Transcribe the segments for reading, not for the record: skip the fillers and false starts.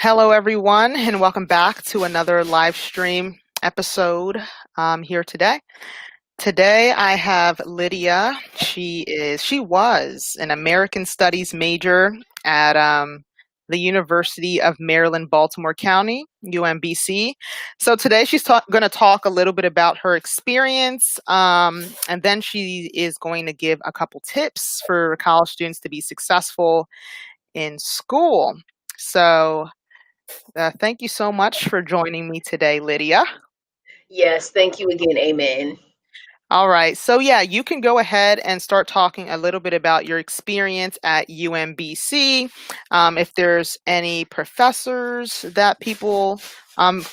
Hello, everyone, and welcome back to another live stream episode here today. Today, I have Lydia. She was an American Studies major at the University of Maryland, Baltimore County, UMBC. So today, she's going to talk a little bit about her experience, and then she is going to give a couple tips for college students to be successful in school. So thank you so much for joining me today, Lydia. Yes, thank you again. Amen. All right. So, yeah, you can go ahead and start talking a little bit about your experience at UMBC. If there's any professors that people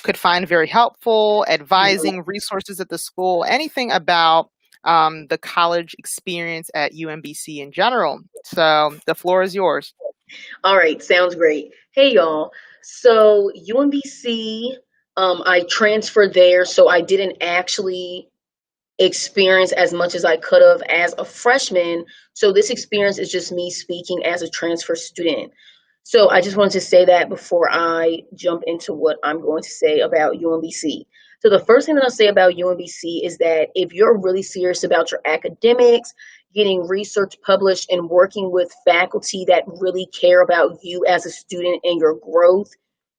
could find very helpful, Mhm. advising resources at the school, anything about the college experience at UMBC in general. So, the floor is yours. All right, sounds great. Hey, y'all. So UMBC, I transferred there, so I didn't actually experience as much as I could have as a freshman. So this experience is just me speaking as a transfer student. So I just wanted to say that before I jump into what I'm going to say about UMBC. So the first thing that I'll say about UMBC is that if you're really serious about your academics, getting research published and working with faculty that really care about you as a student and your growth,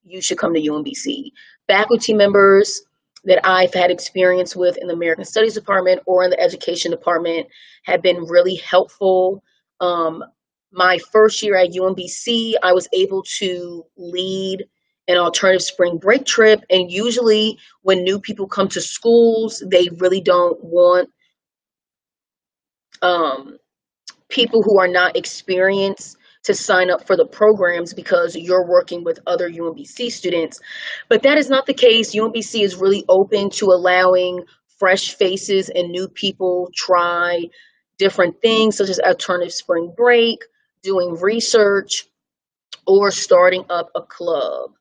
you should come to UMBC. Faculty members that I've had experience with in the American Studies Department or in the Education Department have been really helpful. My first year at UMBC, I was able to lead an alternative spring break trip. And usually, when new people come to schools, they really don't want um, people who are not experienced to sign up for the programs because you're working with other UMBC students. But that is not the case. UMBC is really open to allowing fresh faces and new people try different things, such as alternative spring break, doing research, or starting up a club.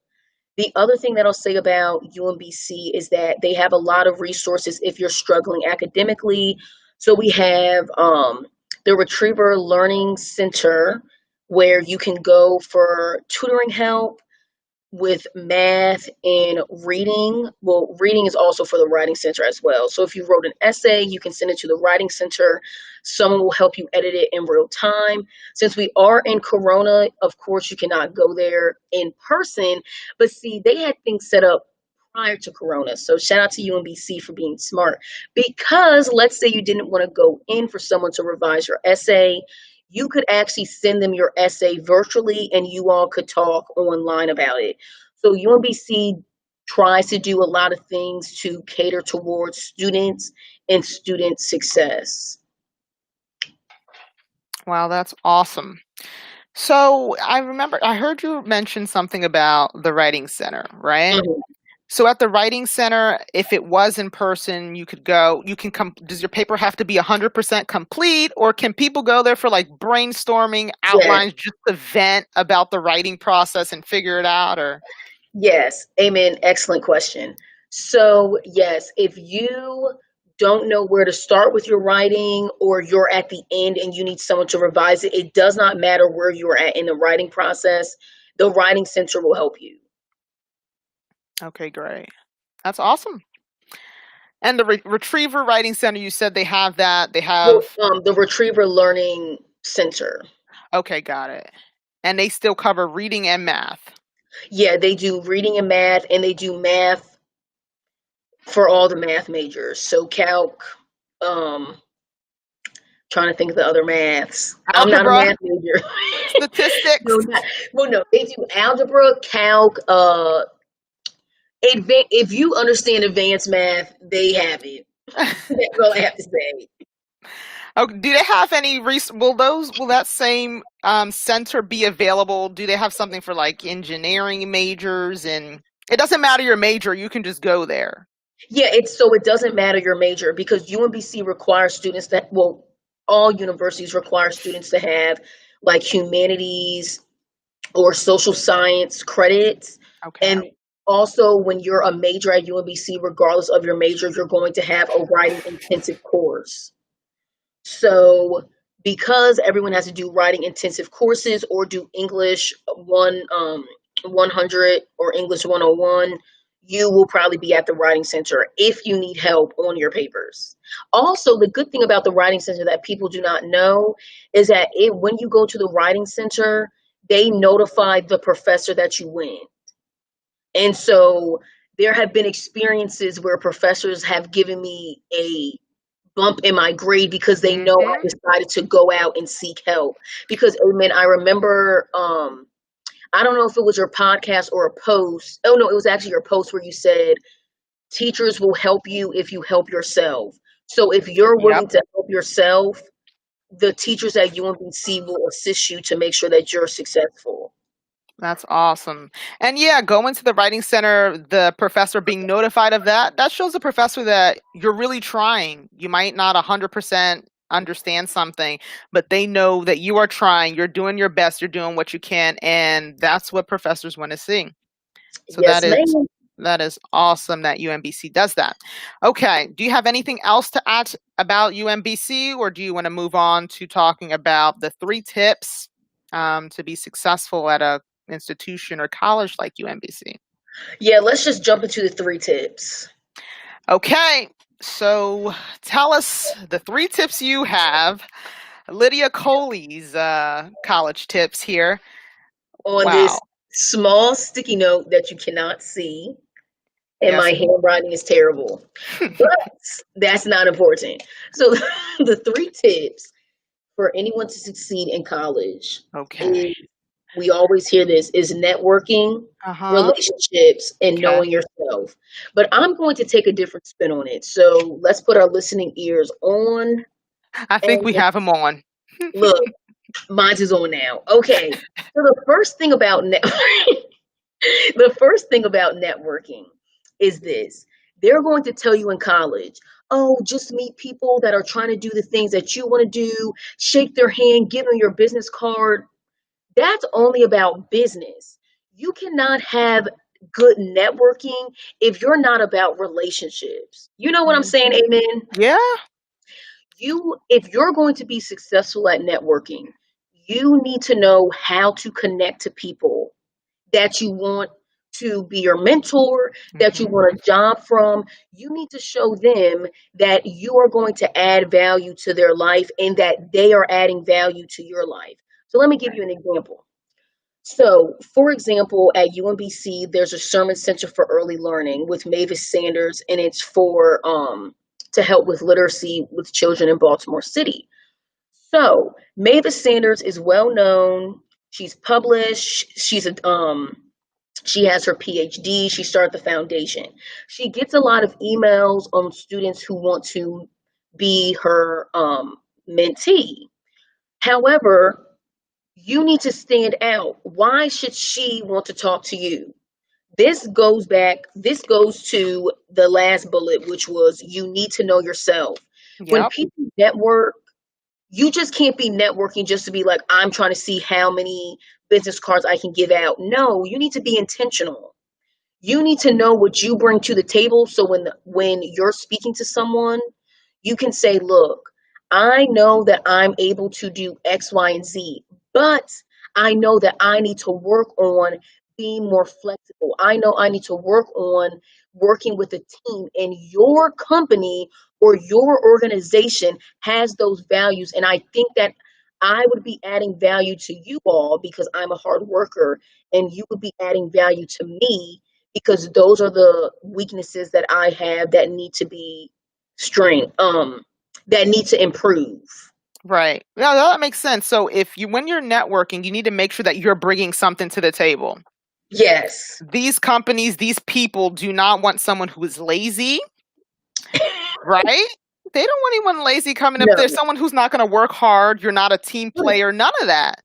The other thing that I'll say about UMBC is that they have a lot of resources if you're struggling academically. So we have the Retriever Learning Center, where you can go for tutoring help with math and reading. Well, reading is also for the writing center as well. So if you wrote an essay, you can send it to the writing center. Someone will help you edit it in real time. Since we are in Corona, of course, you cannot go there in person. But see, they had things set up prior to Corona. So shout out to UMBC for being smart. Because let's say you didn't want to go in for someone to revise your essay, you could actually send them your essay virtually and you all could talk online about it. So UMBC tries to do a lot of things to cater towards students and student success. Wow, that's awesome. So I heard you mention something about the writing center, right? Mhm. So at the writing center, if it was in person, you could go, you can come, does your paper have to be 100% complete, or can people go there for like brainstorming Yes, outlines just to vent about the writing process and figure it out, or? yes, amen. Excellent question. So, yes, if you don't know where to start with your writing or you're at the end and you need someone to revise it, it does not matter where you're at in the writing process. The writing center will help you. Okay, great. That's awesome. And the Retriever Writing Center, you said they have that. They have, The Retriever Learning Center. okay, got it. And they still cover reading and math. Yeah, they do reading and math, and they do math for all the math majors. So calc, um, trying to think of the other maths. I'm not a Algebra, math major. statistics. No, not, well, no, they do algebra, calc. If you understand advanced math, they have it. That's all I have to say. Oh, do they have any will that same center be available? Do they have something for like engineering majors? And it doesn't matter your major, you can just go there. Yeah, it doesn't matter your major because UMBC requires students that well, all universities require students to have like humanities or social science credits. Okay. And also when you're a major at UMBC, regardless of your major, you're going to have a writing intensive course. So because everyone has to do writing intensive courses or do English 100 or English 101, you will probably be at the writing center if you need help on your papers. Also, the good thing about the writing center that people do not know is that when you go to the writing center, they notify the professor that you win. And so there have been experiences where professors have given me a bump in my grade because they know I Mm-hmm. decided to go out and seek help. Because, amen, I remember, I don't know if it was your podcast or a post. Oh, no, it was actually your post where you said teachers will help you if you help yourself. So if you're Yep. willing to help yourself, the teachers at UMBC will assist you to make sure that you're successful. That's awesome. And yeah, going to the writing center, the professor being notified of that, that shows the professor that you're really trying. You might not 100% understand something, but they know that you are trying, you're doing your best, you're doing what you can, and that's what professors want to see. So Yes, ma'am. that is awesome that UMBC does that. Okay, do you have anything else to add about UMBC, or do you want to move on to talking about the 3 tips to be successful at a institution or college like UMBC? Yeah, let's just jump into the 3 tips. Okay, so tell us the 3 tips you have. Lydia Coley's college tips here. On this Wow. small sticky note that you cannot see, and my Yes. handwriting is terrible, but that's not important. So the 3 tips for anyone to succeed in college Okay. is, we always hear this, is networking, Uh-huh. relationships, and Okay. knowing yourself. But I'm going to take a different spin on it. So let's put our listening ears on I think and we have them on. look, mine's is on now. Okay. So the first thing about the first thing about networking is this. They're going to tell you in college, oh, just meet people that are trying to do the things that you want to do, shake their hand, give them your business card. That's only about business. You cannot have good networking if you're not about relationships. You know what I'm saying? Mhm. Amen. Yeah. If you're going to be successful at networking, you need to know how to connect to people that you want to be your mentor, that you Mhm. want a job from. You need to show them that you are going to add value to their life and that they are adding value to your life. So let me give you an example. So, for example, at UMBC, there's a Sermon Center for Early Learning with Mavis Sanders, and it's for to help with literacy with children in Baltimore City. So, Mavis Sanders is well known. She's published. She has her PhD. She started the foundation. She gets a lot of emails on students who want to be her mentee. However, you need to stand out. Why should she want to talk to you? This goes to the last bullet, which was you need to know yourself. When Yep. people network, you just can't be networking just to be like, I'm trying to see how many business cards I can give out. No, you need to be intentional. You need to know what you bring to the table. So when you're speaking to someone, you can say, look, I know that I'm able to do X, Y, and Z, but I know that I need to work on being more flexible. I know I need to work on working with a team, and your company or your organization has those values. And I think that I would be adding value to you all because I'm a hard worker, and you would be adding value to me because those are the weaknesses that I have that need to be strained, that need to improve. Right. No, that makes sense. So if you when you're networking, you need to make sure that you're bringing something to the table. Yes. These companies, these people do not want someone who is lazy, right? They don't want anyone lazy coming up there. No. Someone who's not going to work hard. You're not a team player. None of that.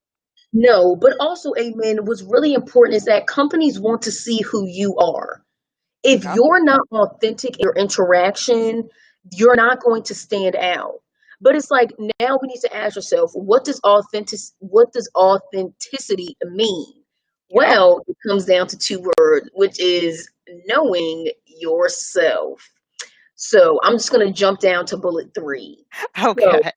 No, but also, amen, what's really important is that companies want to see who you are. If Yep. you're not authentic in your interaction, you're not going to stand out. But it's like now we need to ask yourself, what does authenticity mean? Yep. Well, it comes down to 2 words, which is knowing yourself. So I'm just going to jump down to bullet 3. So Okay.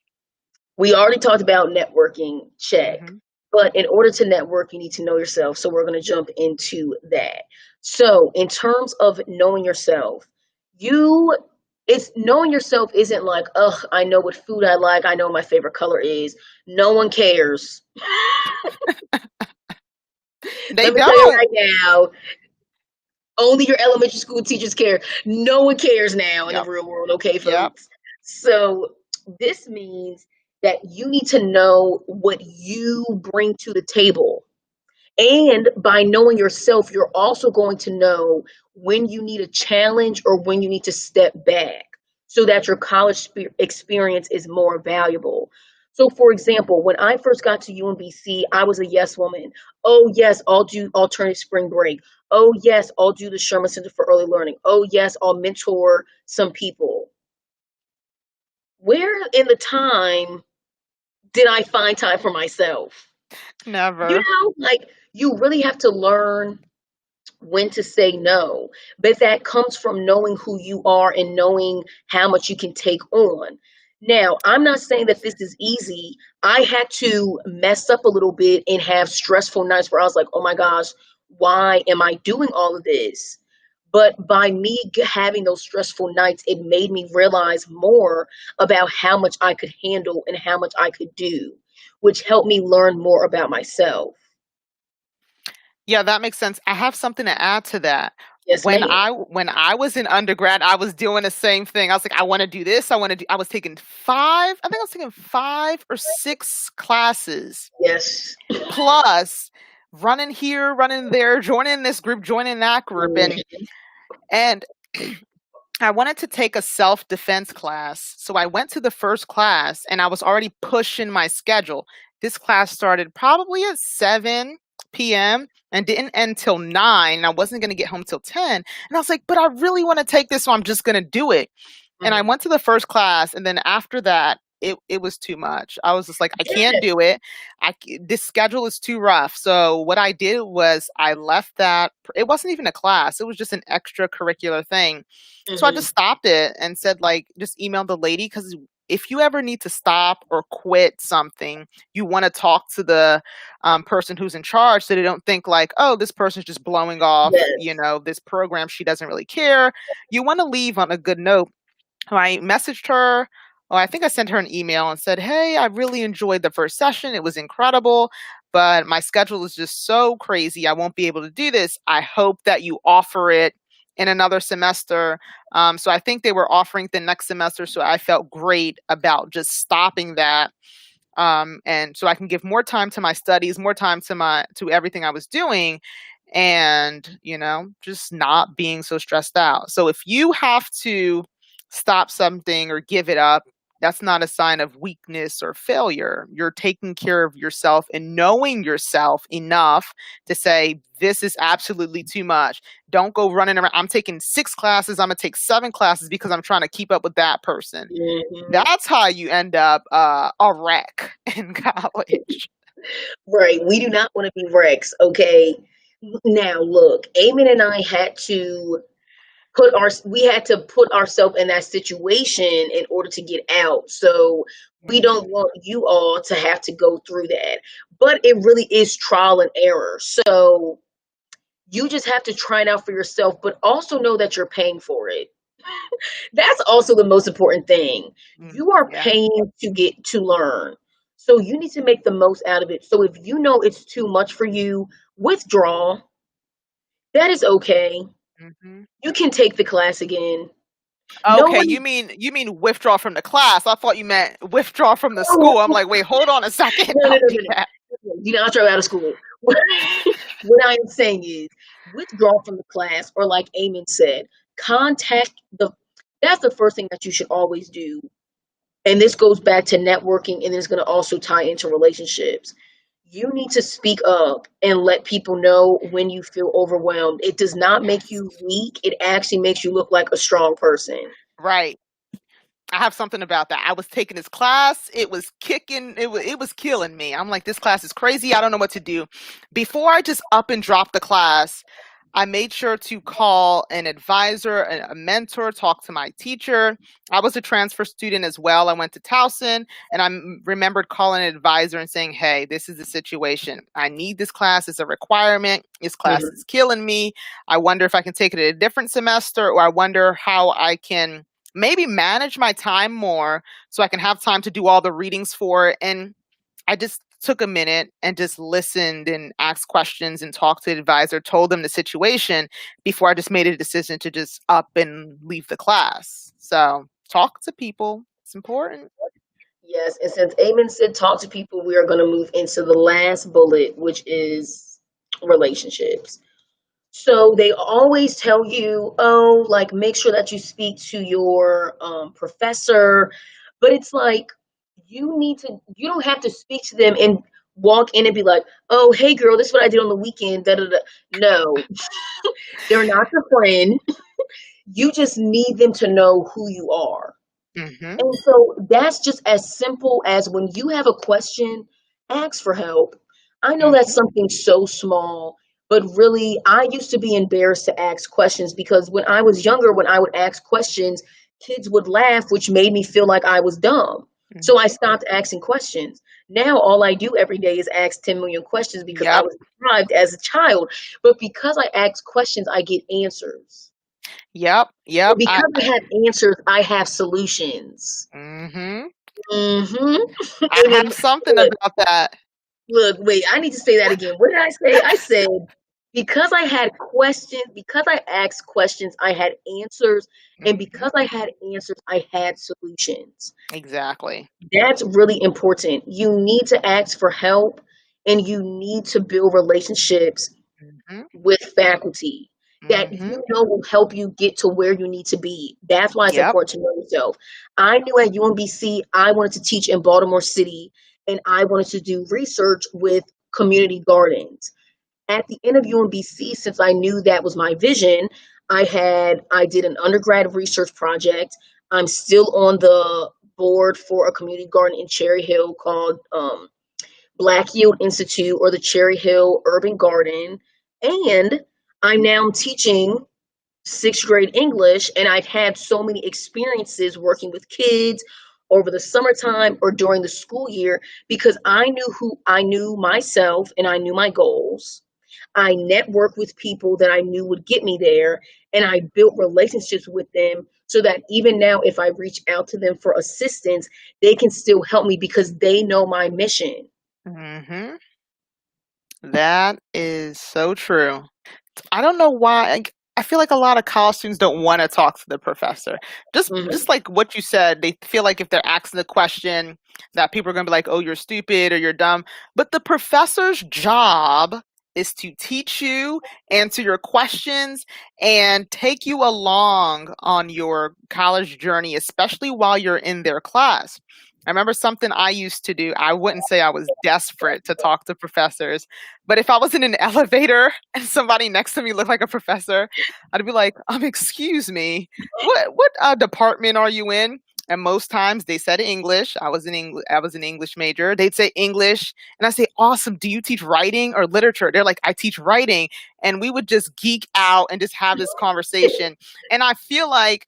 we already talked about networking, check. Hmm. But in order to network, you need to know yourself. So we're going to jump into that. So in terms of knowing yourself, you it's knowing yourself isn't like, ugh, I know what food I like, I know what my favorite color is. No one cares. They Let me tell you don't. right now, only your elementary school teachers care. No one cares now in the Yep. real world, okay, Yep. folks? So this means that you need to know what you bring to the table. And by knowing yourself, you're also going to know when you need a challenge or when you need to step back so that your college experience is more valuable. So, for example, when I first got to UMBC, I was a yes woman. Oh, yes, I'll do alternative spring break. Oh, yes, I'll do the Sherman Center for Early Learning. Oh, yes, I'll mentor some people. Where in the time did I find time for myself? Never. Like you really have to learn when to say no. But that comes from knowing who you are and knowing how much you can take on. Now, I'm not saying that this is easy. I had to mess up a little bit and have stressful nights where I was like, oh my gosh, why am I doing all of this? But by me having those stressful nights, it made me realize more about how much I could handle and how much I could do, which helped me learn more about myself. Yeah, that makes sense. I have something to add to that. Yes, ma'am. When I was in undergrad, I was doing the same thing. I was like, I want to do this. I was taking I think I was taking 5 or 6 classes Yes. plus running here, running there, joining this group, joining that group. Mhm. And I wanted to take a self-defense class. So I went to the first class and I was already pushing my schedule. This class started probably at 7 p.m. and didn't end till 9. I wasn't going to get home till 10. And I was like, but I really want to take this, so I'm just going to do it. And I Mhm. went to the first class, and then after that, it was too much. I was just like, I can't Yeah. do it. This schedule is too rough. So what I did was I left that. It wasn't even a class. It was just an extracurricular thing. So I just Mhm. stopped it and said, like, just email the lady, because if you ever need to stop or quit something, you want to talk to the person who's in charge, so they don't think like, oh, this person's just blowing off, Yes. this program. She doesn't really care. You want to leave on a good note. I messaged her. Well, I think I sent her an email and said, hey, I really enjoyed the first session. It was incredible, but my schedule is just so crazy. I won't be able to do this. I hope that you offer it in another semester. So I think they were offering the next semester. So I felt great about just stopping that. And so I can give more time to my studies, more time to everything I was doing, and just not being so stressed out. So if you have to stop something or give it up, that's not a sign of weakness or failure. You're taking care of yourself and knowing yourself enough to say, this is absolutely too much. Don't go running around. I'm taking 6 classes. I'm going to take 7 classes because I'm trying to keep up with that person. Mhm. That's how you end up a wreck in college. Right. We do not want to be wrecks, okay? Now, look, Eamon and I had to we had to put ourselves in that situation in order to get out. So we Mhm. don't want you all to have to go through that. But it really is trial and error. So you just have to try it out for yourself, but also know that you're paying for it. That's also the most important thing. You are Yeah. paying to get to learn. So you need to make the most out of it. So if you know it's too much for you, withdraw. That is okay. Hmm. You can take the class again. No Okay, one you mean withdraw from the class? I thought you meant withdraw from the no, school. I'm like, wait, hold on a second. no, no, Don't no, do no. that. No. Do not throw out of school. What I am saying is withdraw from the class, or like Eamon said, contact the that's the first thing that you should always do. And this goes back to networking, and it's going to also tie into relationships. You need to speak up and let people know when you feel overwhelmed. It does not make Yes. you weak. It actually makes you look like a strong person. Right. I have something about that. I was taking this class. It was kicking. It was killing me. I'm like, this class is crazy. I don't know what to do. Before I just up and drop the class, I made sure to call an advisor, a mentor, talk to my teacher. I was a transfer student as well. I went to Towson, and I remembered calling an advisor and saying, hey, this is the situation. I need this class. It's a requirement. This class is killing me. I wonder if I can take it at a different semester, or I wonder how I can maybe manage my time more so I can have time to do all the readings for it. And I just took a minute and just listened and asked questions and talked to the advisor, told them the situation before I just made a decision to just up and leave the class. So talk to people. It's important. Yes, and since Amen said talk to people, we are going to move into the last bullet, which is relationships. So they always tell you, oh, like make sure that you speak to your professor, but it's like you don't have to speak to them and walk in and be like, oh, hey girl, this is what I did on the weekend. Da, da, da. No, they're not your friend. You just need them to know who you are. Mm-hmm. And so that's just as simple as when you have a question, ask for help. I know that's Mm-hmm. something so small, but really, I used to be embarrassed to ask questions because when I was younger, when I would ask questions, kids would laugh, which made me feel like I was dumb. So I Mm-hmm. stopped asking questions. Now, all I do every day is ask 10 million questions because I Yep. was deprived as a child. But because I ask questions, I get answers. Yep. And Yep. because I have answers, I have solutions. Mm-hmm. Mm-hmm. I And then have something look, about that. wait, I need to say that again. What did I say? I said because I had questions, because I asked questions, I had answers, and Mm-hmm. because I had answers, I had solutions. Exactly. That's really important. You need to ask for help and you need to build relationships Mm-hmm. with faculty that Mm-hmm. you know will help you get to where you need to be. That's why it's Yep. important to know yourself. I knew at UMBC I wanted to teach in Baltimore City and I wanted to do research with community gardens. At the end of UMBC, since I knew that was my vision, I did an undergrad research project. I'm still on the board for a community garden in Cherry Hill called Black Yield Institute or the Cherry Hill Urban Garden. And I'm now teaching sixth grade English, and I've had so many experiences working with kids over the summertime or during the school year because I knew myself and I knew my goals. I networked with people that I knew would get me there, and I built relationships with them so that even now, if I reach out to them for assistance, they can still help me because they know my mission. Mm-hmm. That is so true. I don't know why. I feel like a lot of college students don't want to talk to the professor. Just Mhm. like what you said, they feel like if they're asking the question that people are going to be like, "Oh, you're stupid" or "You're dumb." But the professor's job is to teach you, answer your questions, and take you along on your college journey, especially while you're in their class. I remember something I used to do. I wouldn't say I was desperate to talk to professors, but if I was in an elevator and somebody next to me looked like a professor, I'd be like, excuse me, what department are you in? And most times they said English. I was an English major. They'd say English, and I say, awesome. Do you teach writing or literature? They're like, I teach writing, and we would just geek out and just have this conversation. And I feel like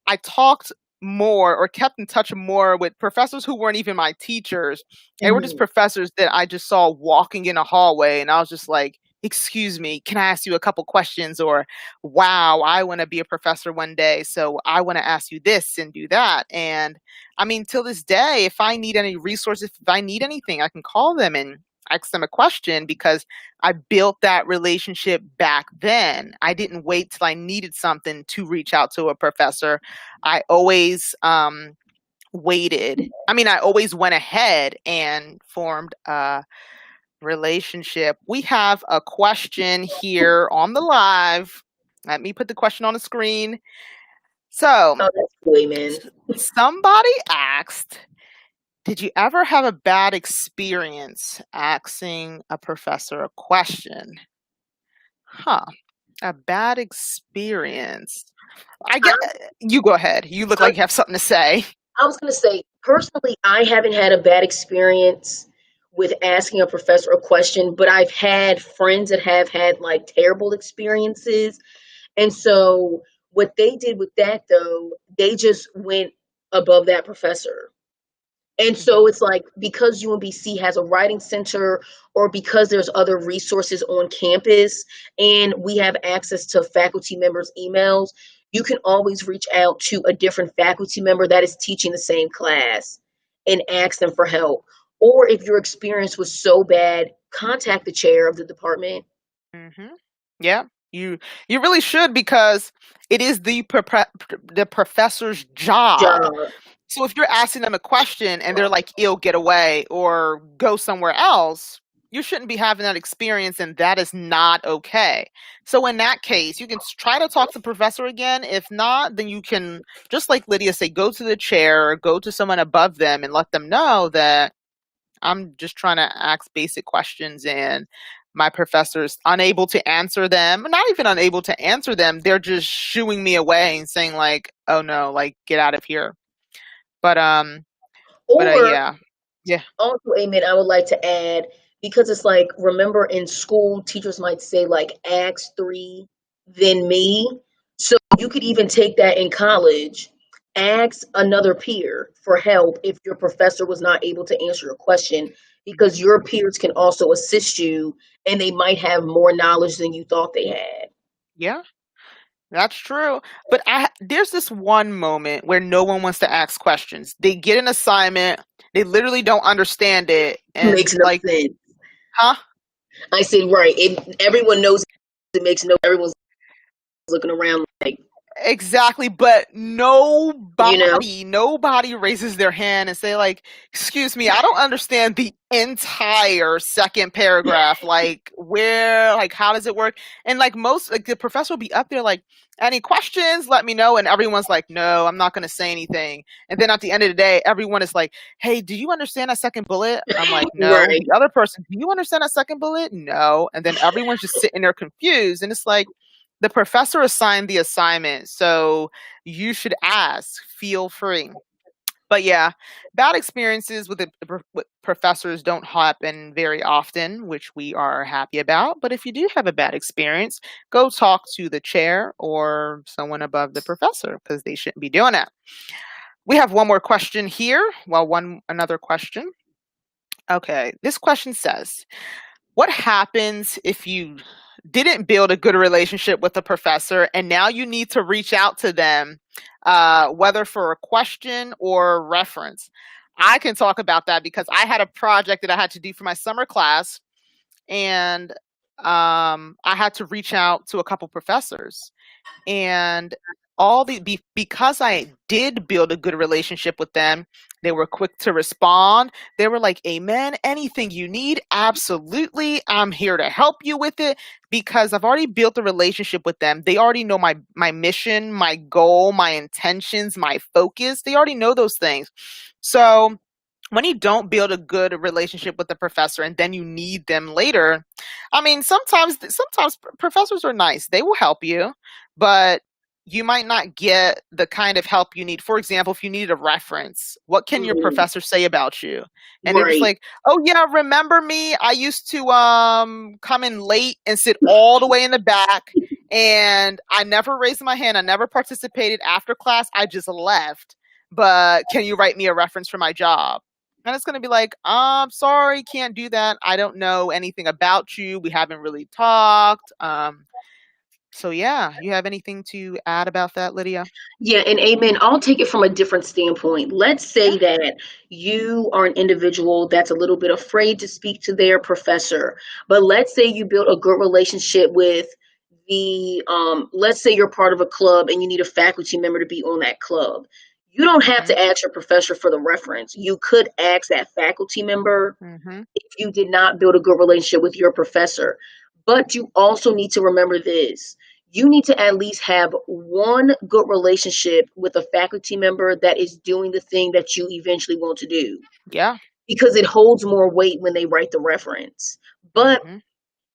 I talked more or kept in touch more with professors who weren't even my teachers. They were just Mhm. professors that I just saw walking in a hallway, and I was just like, excuse me, can I ask you a couple questions? Or, wow, I want to be a professor one day, so I want to ask you this and do that. And I mean, till this day, if I need any resources, if I need anything, I can call them and ask them a question because I built that relationship back then. I didn't wait till I needed something to reach out to a professor. I always waited. I mean, I always went ahead and formed a relationship. We have a question here on the live. Let me put the question on the screen. So, Oh, that's cool, man. somebody asked, did you ever have a bad experience asking a professor a question? Huh, a bad experience. I get you go ahead. You look I, like you have something to say. I was going to say, personally, I haven't had a bad experience with asking a professor a question, but I've had friends that have had like terrible experiences. And so what they did with that though, they just went above that professor. And Hmm. so it's like because UMBC has a writing center or because there's other resources on campus and we have access to faculty members' emails, you can always reach out to a different faculty member that is teaching the same class and ask them for help. Or if your experience was so bad, contact the chair of the department. Hmm. Yeah, you really should because it is the professor's job. Job. So if you're asking them a question and they're like, "Ill, get away," or "Go somewhere else," you shouldn't be having that experience, and that is not okay. So in that case, you can try to talk to the professor again. If not, then you can, just like Lydia say, go to the chair or go to someone above them and let them know that I'm just trying to ask basic questions and my professor's unable to answer them. Not even unable to answer them, they're just shooing me away and saying like, "Oh no, like get out of here." But Or yeah. Yeah. also, Amen, I would like to add, because it's like, remember in school, teachers might say, like, ask three, then me. So you could even take that in college. Ask another peer for help if your professor was not able to answer your question, because your peers can also assist you and they might have more knowledge than you thought they had. Yeah, that's true. But there's this one moment where no one wants to ask questions. They get an assignment, they literally don't understand it, and Makes no like, sense. huh? I said, right. Everyone knows it makes no, everyone's looking around like, Exactly, but you know, nobody raises their hand and say like, "Excuse me, I don't understand the entire second paragraph. Like, where, like, how does it work?" And like most, like the professor will be up there like, "Any questions? Let me know." And everyone's like, "No, I'm not going to say anything." And then at the end of the day, everyone is like, "Hey, do you understand that second bullet?" I'm like, "No." right. The other person, "Do you understand that second bullet?" "No." And then everyone's just sitting there confused, and it's like the professor assigned the assignment, so you should ask. Feel free. But yeah, bad experiences with professors don't happen very often, which we are happy about. But if you do have a bad experience, go talk to the chair or someone above the professor because they shouldn't be doing that. We have one more question here. Well, one another question. Okay, this question says, what happens if you didn't build a good relationship with a professor and now you need to reach out to them, whether for a question or reference? I can talk about that because I had a project that I had to do for my summer class, and I had to reach out to a couple professors, and because I did build a good relationship with them, they were quick to respond. They were like, "Amen, anything you need, absolutely, I'm here to help you with it." Because I've already built a relationship with them. They already know my mission, my goal, my intentions, my focus. They already know those things. So when you don't build a good relationship with the professor and then you need them later, I mean, sometimes professors are nice. They will help you, but you might not get the kind of help you need. For example, if you need a reference, what can your Mm, professor say about you? And they're just right. like, "Oh yeah, remember me? I used to come in late and sit all the way in the back, and I never raised my hand. I never participated after class. I just left. But can you write me a reference for my job?" And it's going to be like, sorry, can't do that. I don't know anything about you. We haven't really talked. So yeah, you have anything to add about that, Lydia? Yeah, and amen. I'll take it from a different standpoint. Let's Yeah. say that you are an individual that's a little bit afraid to speak to their professor, but let's say you built a good relationship with let's say you're part of a club and you need a faculty member to be on that club. You don't have Hmm. to ask your professor for the reference. You could ask that faculty member Hmm. if you did not build a good relationship with your professor. But you also need to remember this. You need to at least have one good relationship with a faculty member that is doing the thing that you eventually want to do Yeah. because it holds more weight when they write the reference. But Hmm.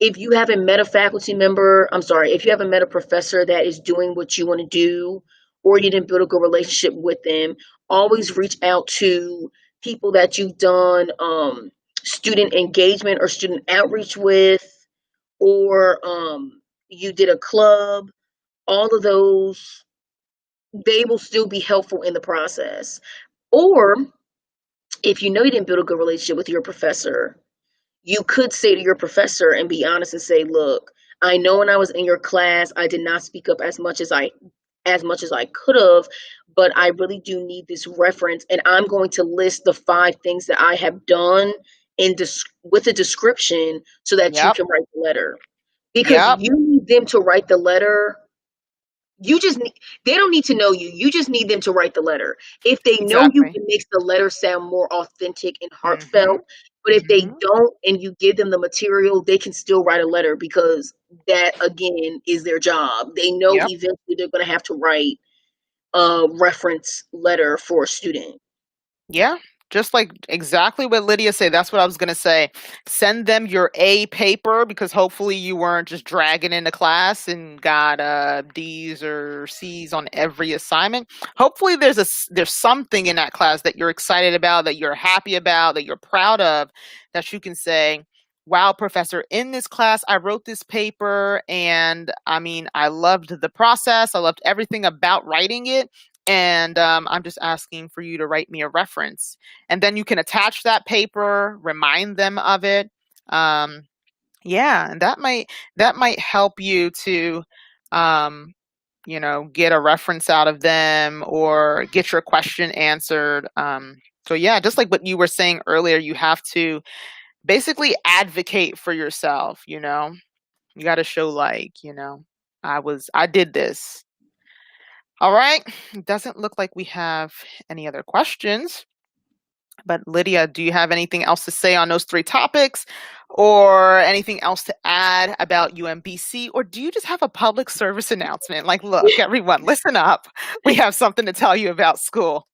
if you haven't met a faculty member, I'm sorry, if you haven't met a professor that is doing what you want to do, or you didn't build a good relationship with them, always reach out to people that you've done student engagement or student outreach with, or you did a club, all of those, they will still be helpful in the process. Or if you know you didn't build a good relationship with your professor, you could say to your professor and be honest and say, look, I know when I was in your class, I did not speak up as much as I could have, but I really do need this reference, and I'm going to list the 5 things that I have done with a description so that you Yep. can write the letter. Because Yep. you need them to write the letter. You just need, they don't need to know you. You just need them to write the letter. If they know you, Exactly. it makes the letter sound more authentic and Mhm. heartfelt. But if they Mhm. don't and you give them the material, they can still write a letter because that again is their job. They know Yep. eventually they're going to have to write a reference letter for a student. Yeah, just like exactly what Lydia said. That's what I was going to say. Send them your A paper because hopefully you weren't just dragging into class and got D's or C's on every assignment. Hopefully there's something in that class that you're excited about, that you're happy about, that you're proud of, that you can say, "Wow, professor, in this class I wrote this paper and I mean, I loved the process. I loved everything about writing it and I'm just asking for you to write me a reference." And then you can attach that paper, remind them of it. Um, yeah, and that might help you to, um, get a reference out of them or get your question answered. So yeah, just like what you were saying earlier, you have to basically advocate for yourself. You got to show I did this. All right. It doesn't look like we have any other questions. But Lydia, do you have anything else to say on those 3 topics or anything else to add about UMBC? Or do you just have a public service announcement? Like, look, everyone, listen up. We have something to tell you about school.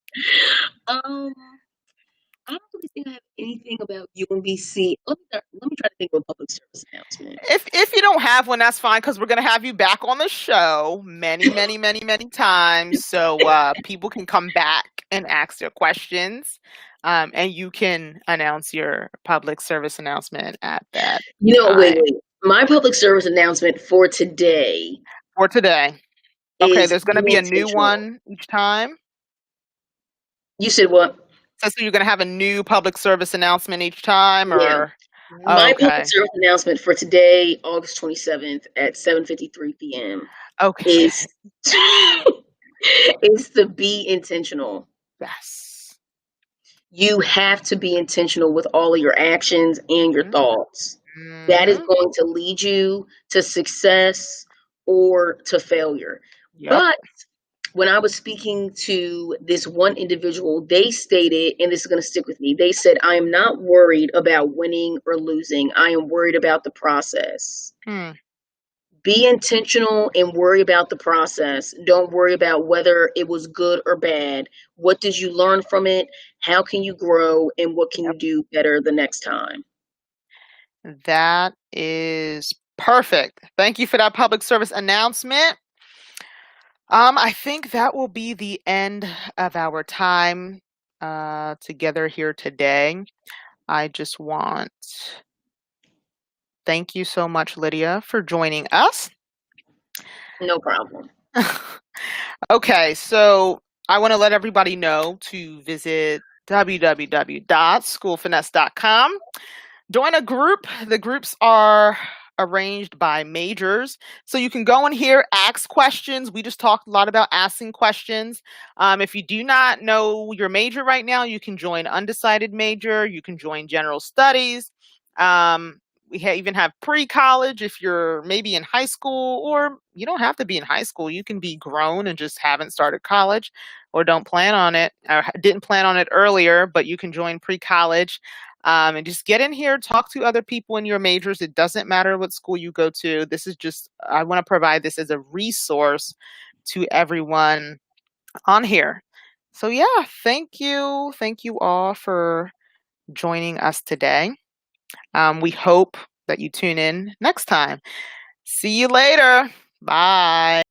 Um, I don't really think I have anything about UMBC. Let me try to think of a public service announcement. If you don't have one, that's fine because we're gonna have you back on the show many, many, many, many times, so people can come back and ask their questions, and you can announce your public service announcement at that Wait, time. wait. My public service announcement for today For today, okay, is there's gonna be be a new intentional. one each time. You said what? So you're gonna have a new public service announcement each time, Yeah. or My public okay, service announcement for today, August 27th at 7:53 p.m. okay, is is to be intentional. yes. You have to be intentional with all of your actions and your thoughts. That is Mm-hmm. going to lead you to success or to failure. Yep. But when I was speaking to this one individual, they stated, and this is going to stick with me, they said, I am not worried about winning or losing. I am worried about the process. Hmm. Be intentional and worry about the process. Don't worry about whether it was good or bad. What did you learn from it? How can you grow? And what can you Yep. do better the next time? That is perfect. Thank you for that public service announcement. I think that will be the end of our time together here today. I just want thank you so much, Lydia, for joining us. No problem. Okay, so I want to let everybody know to visit www.schoolfinesse.com. Join a group. The groups are arranged by majors. So you can go in here, ask questions. We just talked a lot about asking questions. If you do not know your major right now, you can join undecided major. You can join general studies. Even have pre-college if you're maybe in high school, or you don't have to be in high school. You can be grown and just haven't started college or don't plan on it or didn't plan on it earlier, but you can join pre-college. And just get in here, talk to other people in your majors. It doesn't matter what school you go to. I want to provide this as a resource to everyone on here. So, yeah, thank you. Thank you all for joining us today. We hope that you tune in next time. See you later. Bye.